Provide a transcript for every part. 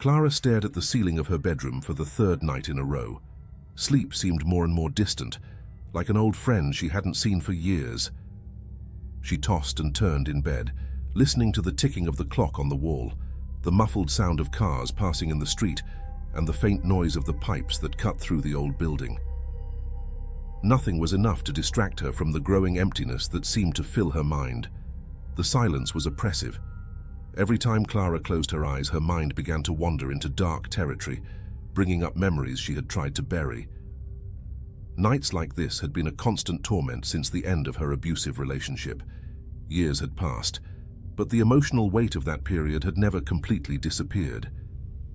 Clara stared at the ceiling of her bedroom for the third night in a row. Sleep seemed more and more distant, like an old friend she hadn't seen for years. She tossed and turned in bed, listening to the ticking of the clock on the wall, the muffled sound of cars passing in the street, and the faint noise of the pipes that cut through the old building. Nothing was enough to distract her from the growing emptiness that seemed to fill her mind. The silence was oppressive. Every time Clara closed her eyes, her mind began to wander into dark territory, bringing up memories she had tried to bury. Nights like this had been a constant torment since the end of her abusive relationship. Years had passed, but the emotional weight of that period had never completely disappeared.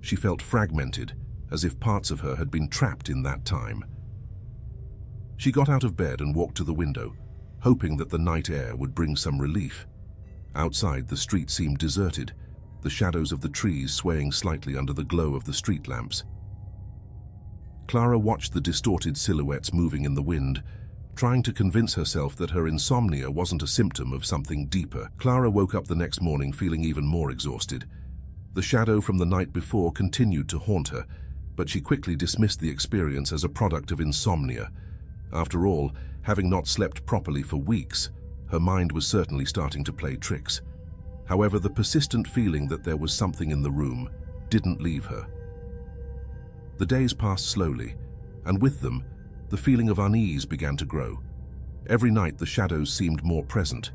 She felt fragmented, as if parts of her had been trapped in that time. She got out of bed and walked to the window, hoping that the night air would bring some relief. Outside, the street seemed deserted, the shadows of the trees swaying slightly under the glow of the street lamps. Clara watched the distorted silhouettes moving in the wind, trying to convince herself that her insomnia wasn't a symptom of something deeper. Clara woke up the next morning feeling even more exhausted. The shadow from the night before continued to haunt her, but she quickly dismissed the experience as a product of insomnia. After all, having not slept properly for weeks, her mind was certainly starting to play tricks. However, the persistent feeling that there was something in the room didn't leave her. The days passed slowly, and with them, the feeling of unease began to grow. Every night the shadows seemed more present.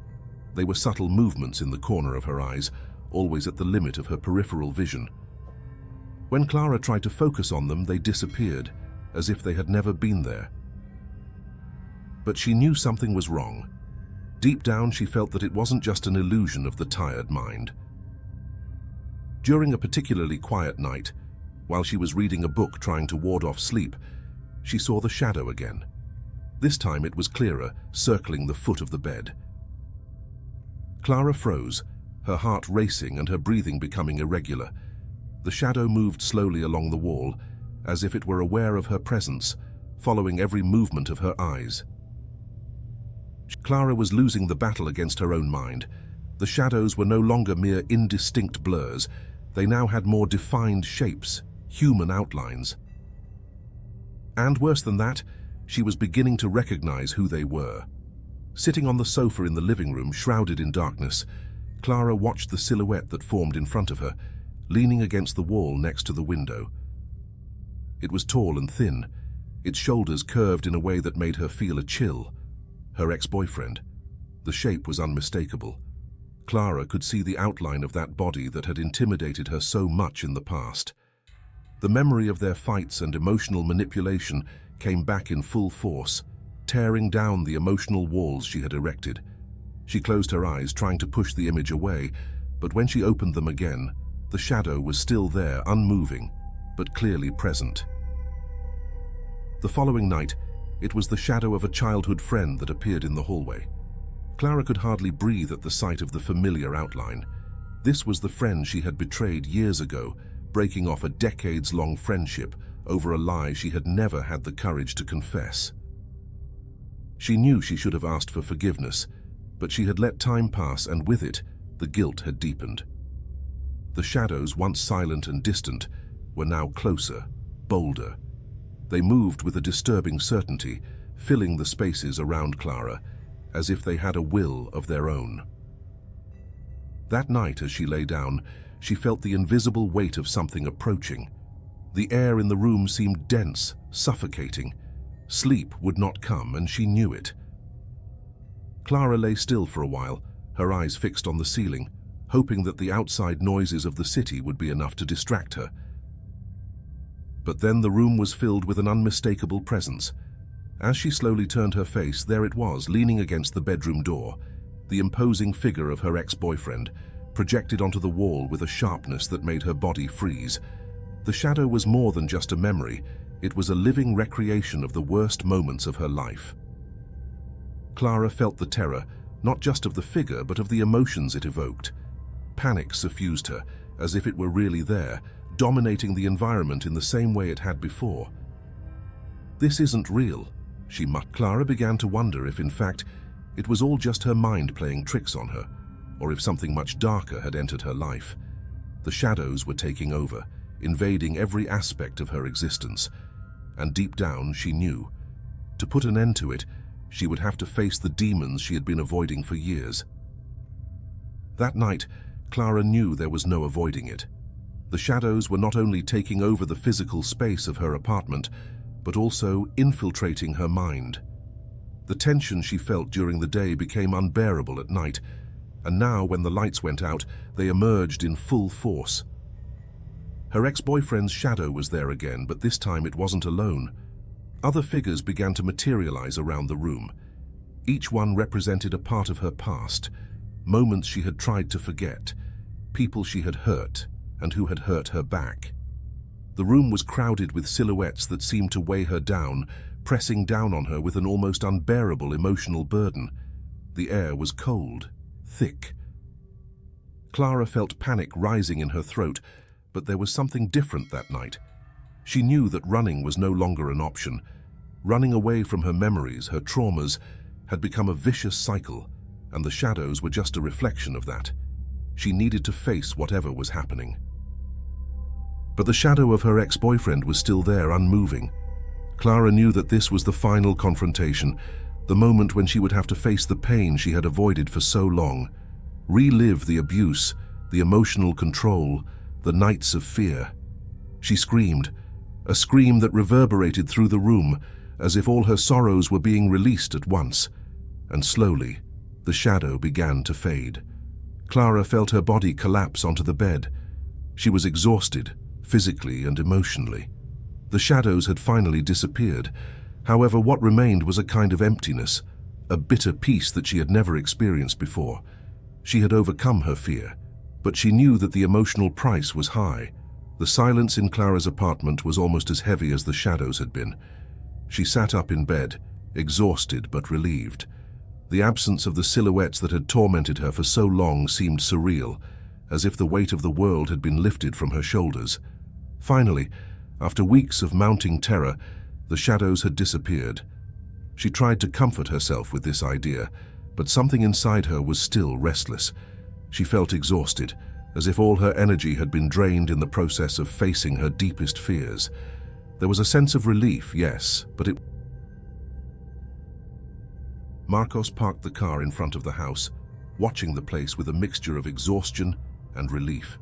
They were subtle movements in the corner of her eyes, always at the limit of her peripheral vision. When Clara tried to focus on them, they disappeared, as if they had never been there. But she knew something was wrong. Deep down, she felt that it wasn't just an illusion of the tired mind. During a particularly quiet night, while she was reading a book trying to ward off sleep, she saw the shadow again. This time it was clearer, circling the foot of the bed. Clara froze, her heart racing and her breathing becoming irregular. The shadow moved slowly along the wall, as if it were aware of her presence, following every movement of her eyes. Clara was losing the battle against her own mind. The shadows were no longer mere indistinct blurs. They now had more defined shapes, human outlines. And worse than that, she was beginning to recognize who they were. Sitting on the sofa in the living room, shrouded in darkness, Clara watched the silhouette that formed in front of her, leaning against the wall next to the window. It was tall and thin, its shoulders curved in a way that made her feel a chill. Her ex-boyfriend. The shape was unmistakable. Clara could see the outline of that body that had intimidated her so much in the past. The memory of their fights and emotional manipulation came back in full force, tearing down the emotional walls she had erected. She closed her eyes, trying to push the image away, but when she opened them again, the shadow was still there, unmoving, but clearly present. The following night, it was the shadow of a childhood friend that appeared in the hallway. Clara could hardly breathe at the sight of the familiar outline. This was the friend she had betrayed years ago, breaking off a decades-long friendship over a lie she had never had the courage to confess. She knew she should have asked for forgiveness, but she had let time pass, and with it, the guilt had deepened. The shadows, once silent and distant, were now closer, bolder. They moved with a disturbing certainty, filling the spaces around Clara, as if they had a will of their own. That night, as she lay down, she felt the invisible weight of something approaching. The air in the room seemed dense, suffocating. Sleep would not come, and she knew it. Clara lay still for a while, her eyes fixed on the ceiling, hoping that the outside noises of the city would be enough to distract her. But then the room was filled with an unmistakable presence. As she slowly turned her face, there it was, leaning against the bedroom door, the imposing figure of her ex-boyfriend, projected onto the wall with a sharpness that made her body freeze. The shadow was more than just a memory, it was a living recreation of the worst moments of her life. Clara felt the terror, not just of the figure, but of the emotions it evoked. Panic suffused her, as if it were really there, dominating the environment in the same way it had before. "This isn't real," she muttered. Clara began to wonder if, in fact, it was all just her mind playing tricks on her, or if something much darker had entered her life. The shadows were taking over, invading every aspect of her existence. And deep down, she knew. To put an end to it, she would have to face the demons she had been avoiding for years. That night, Clara knew there was no avoiding it. The shadows were not only taking over the physical space of her apartment, but also infiltrating her mind. The tension she felt during the day became unbearable at night, and now when the lights went out, they emerged in full force. Her ex-boyfriend's shadow was there again, but this time it wasn't alone. Other figures began to materialize around the room. Each one represented a part of her past, moments she had tried to forget, people she had hurt and who had hurt her back. The room was crowded with silhouettes that seemed to weigh her down, pressing down on her with an almost unbearable emotional burden. The air was cold, thick. Clara felt panic rising in her throat, but there was something different that night. She knew that running was no longer an option. Running away from her memories, her traumas, had become a vicious cycle, and the shadows were just a reflection of that. She needed to face whatever was happening. But the shadow of her ex-boyfriend was still there, unmoving. Clara knew that this was the final confrontation, the moment when she would have to face the pain she had avoided for so long, relive the abuse, the emotional control, the nights of fear. She screamed, a scream that reverberated through the room, as if all her sorrows were being released at once. And slowly, the shadow began to fade. Clara felt her body collapse onto the bed. She was exhausted, physically and emotionally. The shadows had finally disappeared. However, what remained was a kind of emptiness, a bitter peace that she had never experienced before. She had overcome her fear, but she knew that the emotional price was high. The silence in Clara's apartment was almost as heavy as the shadows had been. She sat up in bed, exhausted but relieved. The absence of the silhouettes that had tormented her for so long seemed surreal, as if the weight of the world had been lifted from her shoulders. Finally, after weeks of mounting terror, the shadows had disappeared. She tried to comfort herself with this idea, but something inside her was still restless. She felt exhausted, as if all her energy had been drained in the process of facing her deepest fears. There was a sense of relief, yes, but it... Marcos parked the car in front of the house, watching the place with a mixture of exhaustion and relief.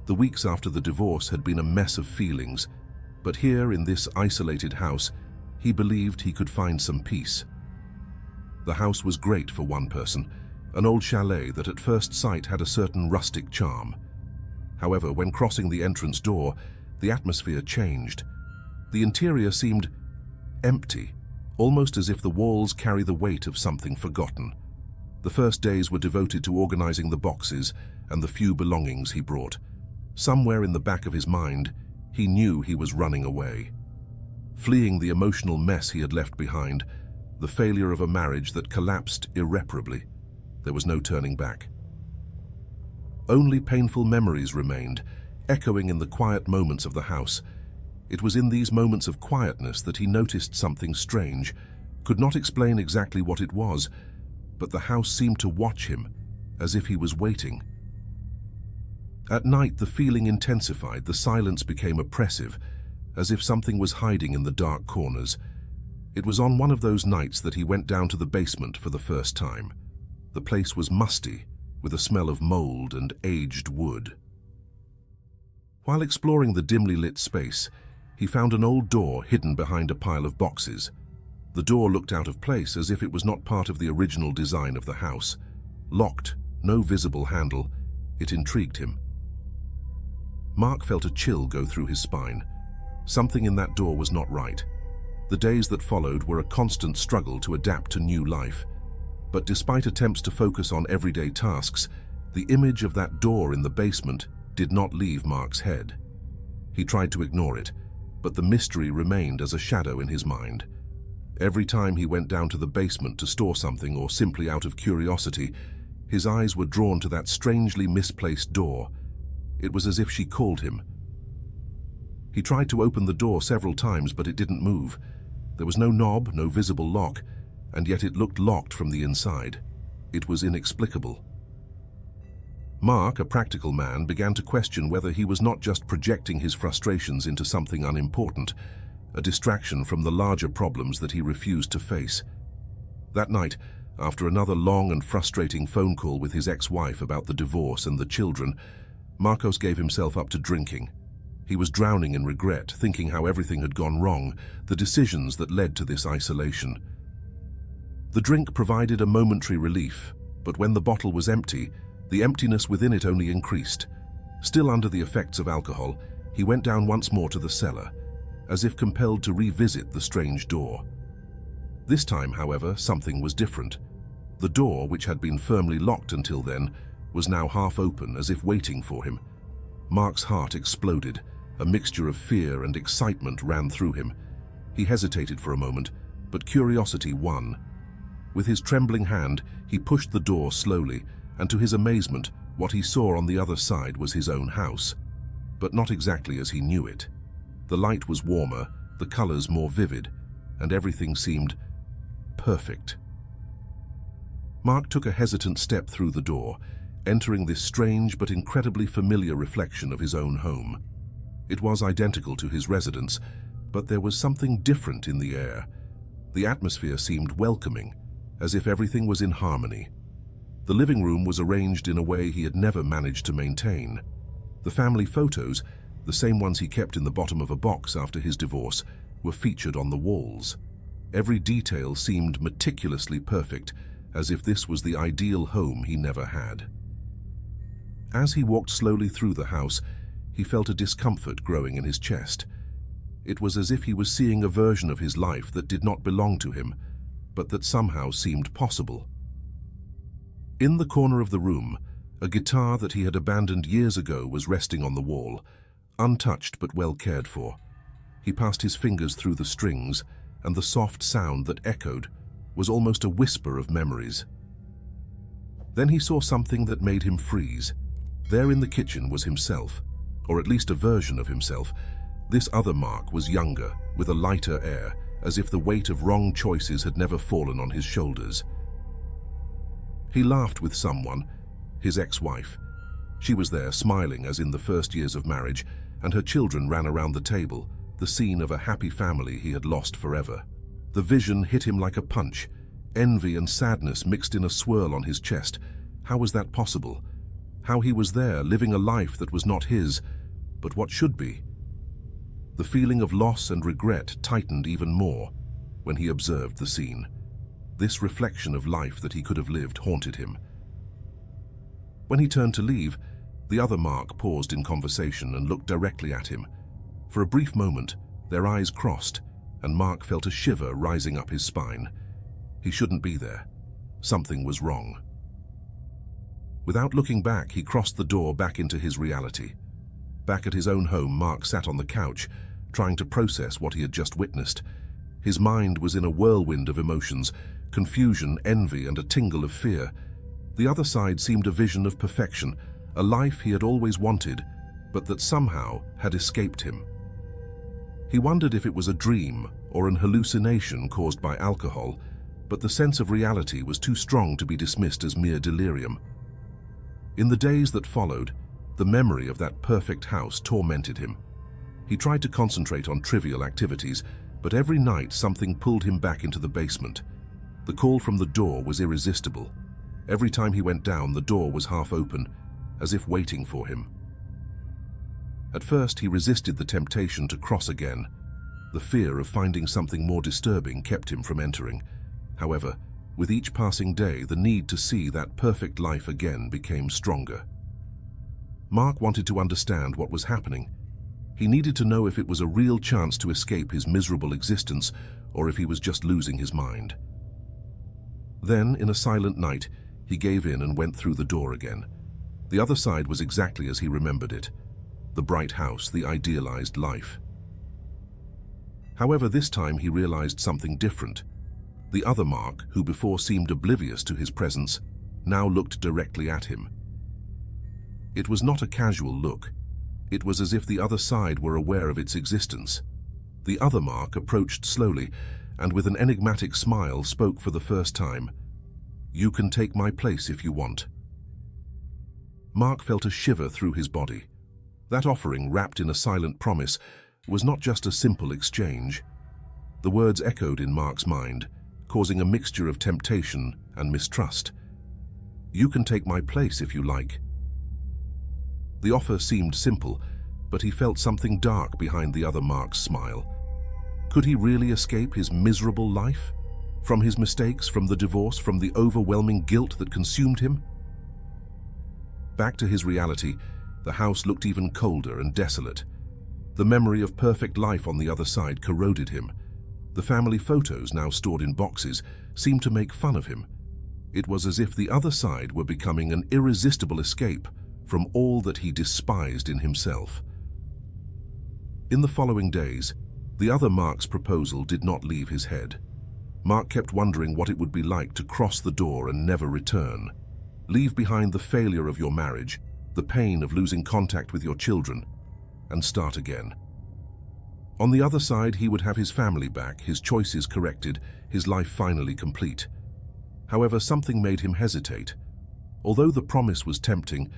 The weeks after the divorce had been a mess of feelings, but here in this isolated house, he believed he could find some peace. The house was great for one person, an old chalet that at first sight had a certain rustic charm. However, when crossing the entrance door, the atmosphere changed. The interior seemed empty, almost as if the walls carry the weight of something forgotten. The first days were devoted to organizing the boxes and the few belongings he brought. Somewhere in the back of his mind, he knew he was running away. Fleeing the emotional mess he had left behind, the failure of a marriage that collapsed irreparably. There was no turning back. Only painful memories remained, echoing in the quiet moments of the house. It was in these moments of quietness that he noticed something strange, could not explain exactly what it was, but the house seemed to watch him, as if he was waiting. At night, the feeling intensified, the silence became oppressive, as if something was hiding in the dark corners. It was on one of those nights that he went down to the basement for the first time. The place was musty, with a smell of mold and aged wood. While exploring the dimly lit space, he found an old door hidden behind a pile of boxes. The door looked out of place, as if it was not part of the original design of the house. Locked, no visible handle, it intrigued him. Mark felt a chill go through his spine. Something in that door was not right. The days that followed were a constant struggle to adapt to new life. But despite attempts to focus on everyday tasks, the image of that door in the basement did not leave Mark's head. He tried to ignore it, but the mystery remained as a shadow in his mind. Every time he went down to the basement to store something or simply out of curiosity, his eyes were drawn to that strangely misplaced door. It was as if she called him. He tried to open the door several times, but it didn't move. There was no knob, no visible lock, and yet it looked locked from the inside. It was inexplicable. Mark, a practical man, began to question whether he was not just projecting his frustrations into something unimportant, a distraction from the larger problems that he refused to face. That night, after another long and frustrating phone call with his ex-wife about the divorce and the children, Marcos gave himself up to drinking. He was drowning in regret, thinking how everything had gone wrong, the decisions that led to this isolation. The drink provided a momentary relief, but when the bottle was empty, the emptiness within it only increased. Still under the effects of alcohol, he went down once more to the cellar, as if compelled to revisit the strange door. This time, however, something was different. The door, which had been firmly locked until then, was now half open, as if waiting for him. Mark's heart exploded. A mixture of fear and excitement ran through him. He hesitated for a moment, but curiosity won. With his trembling hand, he pushed the door slowly, and to his amazement, what he saw on the other side was his own house. But not exactly as he knew it. The light was warmer, the colors more vivid, and everything seemed perfect. Mark took a hesitant step through the door, entering this strange but incredibly familiar reflection of his own home. It was identical to his residence, but there was something different in the air. The atmosphere seemed welcoming, as if everything was in harmony. The living room was arranged in a way he had never managed to maintain. The family photos, the same ones he kept in the bottom of a box after his divorce, were featured on the walls. Every detail seemed meticulously perfect, as if this was the ideal home he never had. As he walked slowly through the house, he felt a discomfort growing in his chest. It was as if he was seeing a version of his life that did not belong to him, but that somehow seemed possible. In the corner of the room, a guitar that he had abandoned years ago was resting on the wall, untouched but well cared for. He passed his fingers through the strings, and the soft sound that echoed was almost a whisper of memories. Then he saw something that made him freeze. There in the kitchen was himself, or at least a version of himself. This other Mark was younger, with a lighter air, as if the weight of wrong choices had never fallen on his shoulders. He laughed with someone, his ex-wife. She was there, smiling as in the first years of marriage, and her children ran around the table, the scene of a happy family he had lost forever. The vision hit him like a punch. Envy and sadness mixed in a swirl on his chest. How was that possible? How he was there, living a life that was not his, but what should be. The feeling of loss and regret tightened even more when he observed the scene. This reflection of life that he could have lived haunted him. When he turned to leave, the other Mark paused in conversation and looked directly at him. For a brief moment, their eyes crossed, and Mark felt a shiver rising up his spine. He shouldn't be there. Something was wrong. Without looking back, he crossed the door back into his reality. Back at his own home, Mark sat on the couch, trying to process what he had just witnessed. His mind was in a whirlwind of emotions, confusion, envy, and a tingle of fear. The other side seemed a vision of perfection, a life he had always wanted, but that somehow had escaped him. He wondered if it was a dream or an hallucination caused by alcohol, but the sense of reality was too strong to be dismissed as mere delirium. In the days that followed, the memory of that perfect house tormented him. He tried to concentrate on trivial activities, but every night something pulled him back into the basement. The call from the door was irresistible. Every time he went down, the door was half open, as if waiting for him. At first, he resisted the temptation to cross again. The fear of finding something more disturbing kept him from entering. However, with each passing day, the need to see that perfect life again became stronger. Mark wanted to understand what was happening. He needed to know if it was a real chance to escape his miserable existence or if he was just losing his mind. Then, in a silent night, he gave in and went through the door again. The other side was exactly as he remembered it. The bright house, the idealized life. However, this time he realized something different. The other Mark, who before seemed oblivious to his presence, now looked directly at him. It was not a casual look. It was as if the other side were aware of its existence. The other Mark approached slowly, and with an enigmatic smile spoke for the first time. "You can take my place if you want." Mark felt a shiver through his body. That offering, wrapped in a silent promise, was not just a simple exchange. The words echoed in Mark's mind, causing a mixture of temptation and mistrust. "You can take my place if you like." The offer seemed simple, but he felt something dark behind the other Mark's smile. Could he really escape his miserable life? From his mistakes, from the divorce, from the overwhelming guilt that consumed him? Back to his reality, the house looked even colder and desolate. The memory of perfect life on the other side corroded him. The family photos, now stored in boxes, seemed to make fun of him. It was as if the other side were becoming an irresistible escape from all that he despised in himself. In the following days, the other Mark's proposal did not leave his head. Mark kept wondering what it would be like to cross the door and never return. Leave behind the failure of your marriage, the pain of losing contact with your children, and start again. On the other side, he would have his family back, his choices corrected, his life finally complete. However, something made him hesitate. Although the promise was tempting,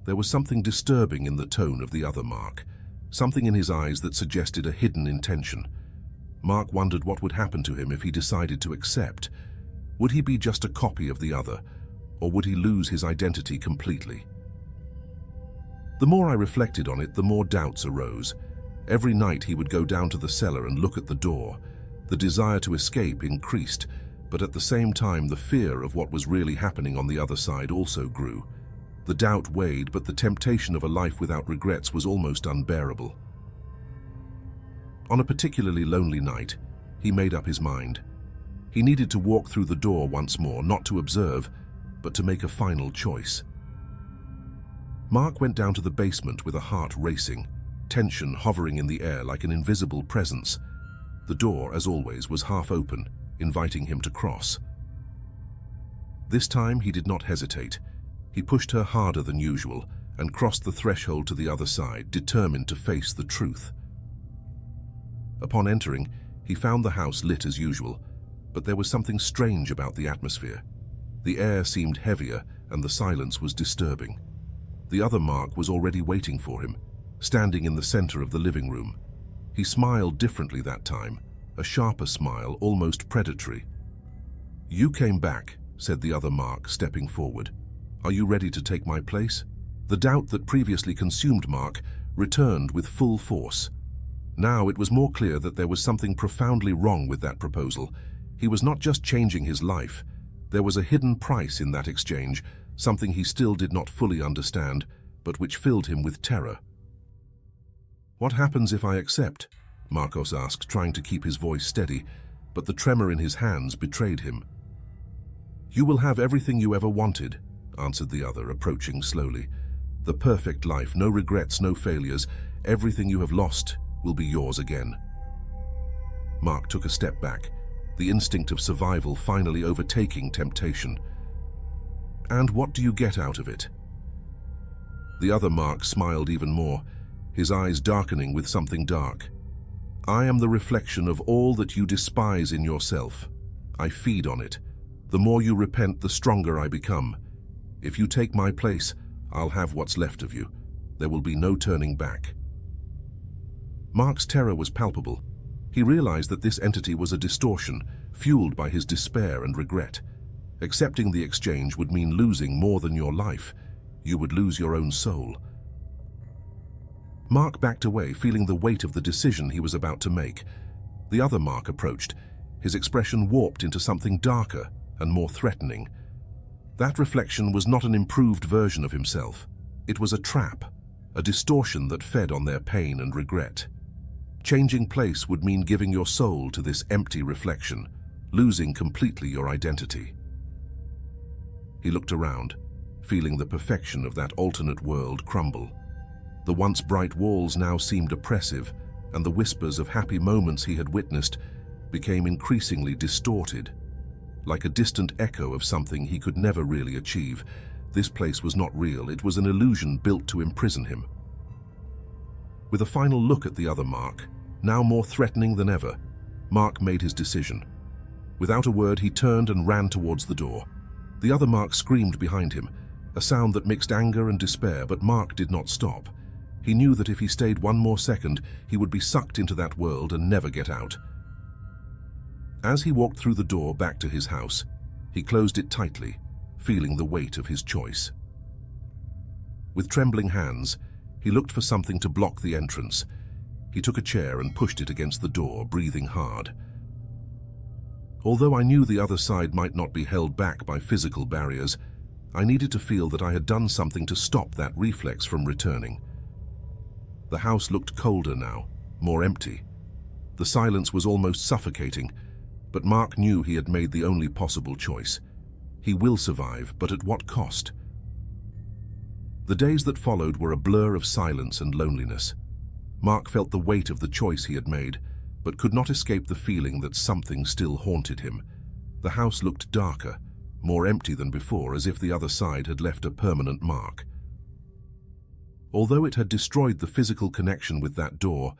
there was something disturbing in the tone of the other Mark, something in his eyes that suggested a hidden intention. Mark wondered what would happen to him if he decided to accept. Would he be just a copy of the other, or would he lose his identity completely? The more I reflected on it, the more doubts arose. Every night he would go down to the cellar and look at the door. The desire to escape increased, but at the same time the fear of what was really happening on the other side also grew. The doubt weighed, but the temptation of a life without regrets was almost unbearable. On a particularly lonely night, he made up his mind. He needed to walk through the door once more, not to observe, but to make a final choice. Mark went down to the basement with a heart racing, tension hovering in the air like an invisible presence. The door, as always, was half open, inviting him to cross. This time he did not hesitate. He pushed her harder than usual and crossed the threshold to the other side, determined to face the truth. Upon entering, he found the house lit as usual, but there was something strange about the atmosphere. The air seemed heavier and the silence was disturbing. The other Mark was already waiting for him, standing in the center of the living room. He smiled differently that time, a sharper smile, almost predatory. "You came back," said the other Mark, stepping forward. "Are you ready to take my place?" The doubt that previously consumed Mark returned with full force. Now it was more clear that there was something profoundly wrong with that proposal. He was not just changing his life. There was a hidden price in that exchange, something he still did not fully understand, but which filled him with terror. "What happens if I accept?" Marcos asked, trying to keep his voice steady, but the tremor in his hands betrayed him. "You will have everything you ever wanted," answered the other, approaching slowly. "The perfect life, no regrets, no failures. Everything you have lost will be yours again." Mark took a step back, the instinct of survival finally overtaking temptation. "And what do you get out of it?" The other Mark smiled even more, his eyes darkening with something dark. "I am the reflection of all that you despise in yourself. I feed on it. The more you repent, the stronger I become. If you take my place, I'll have what's left of you. There will be no turning back." Mark's terror was palpable. He realized that this entity was a distortion, fueled by his despair and regret. Accepting the exchange would mean losing more than your life. You would lose your own soul. Mark backed away, feeling the weight of the decision he was about to make. The other Mark approached, his expression warped into something darker and more threatening. That reflection was not an improved version of himself. It was a trap, a distortion that fed on their pain and regret. Changing place would mean giving your soul to this empty reflection, losing completely your identity. He looked around, feeling the perfection of that alternate world crumble. The once bright walls now seemed oppressive, and the whispers of happy moments he had witnessed became increasingly distorted. Like a distant echo of something he could never really achieve, this place was not real, it was an illusion built to imprison him. With a final look at the other Mark, now more threatening than ever, Mark made his decision. Without a word, he turned and ran towards the door. The other Mark screamed behind him, a sound that mixed anger and despair, but Mark did not stop. He knew that if he stayed one more second, he would be sucked into that world and never get out. As he walked through the door back to his house, he closed it tightly, feeling the weight of his choice. With trembling hands, he looked for something to block the entrance. He took a chair and pushed it against the door, breathing hard. Although I knew the other side might not be held back by physical barriers, I needed to feel that I had done something to stop that reflex from returning. The house looked colder now, more empty. The silence was almost suffocating, but Mark knew he had made the only possible choice. He will survive, but at what cost? The days that followed were a blur of silence and loneliness. Mark felt the weight of the choice he had made, but could not escape the feeling that something still haunted him. The house looked darker, more empty than before, as if the other side had left a permanent mark. Although it had destroyed the physical connection with that door,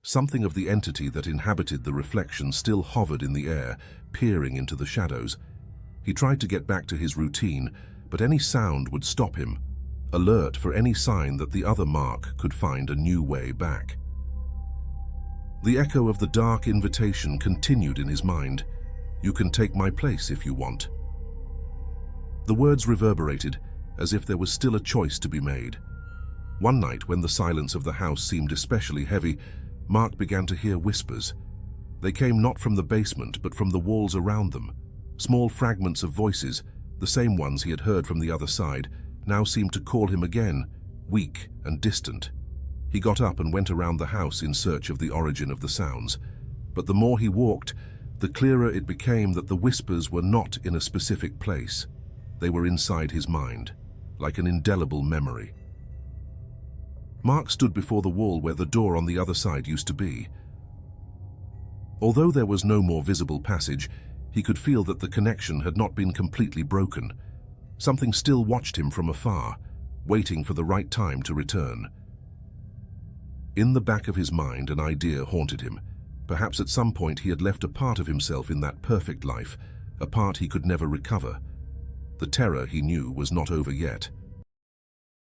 something of the entity that inhabited the reflection still hovered in the air, peering into the shadows. He tried to get back to his routine, but any sound would stop him, alert for any sign that the other Mark could find a new way back. The echo of the dark invitation continued in his mind. "You can take my place if you want." The words reverberated, as if there was still a choice to be made. One night, when the silence of the house seemed especially heavy, Mark began to hear whispers. They came not from the basement, but from the walls around them. Small fragments of voices, the same ones he had heard from the other side, now seemed to call him again, weak and distant. He got up and went around the house in search of the origin of the sounds. But the more he walked, the clearer it became that the whispers were not in a specific place. They were inside his mind, like an indelible memory. Mark stood before the wall where the door on the other side used to be. Although there was no more visible passage, he could feel that the connection had not been completely broken. Something still watched him from afar, waiting for the right time to return. In the back of his mind, an idea haunted him. Perhaps at some point he had left a part of himself in that perfect life, a part he could never recover. The terror, he knew, was not over yet.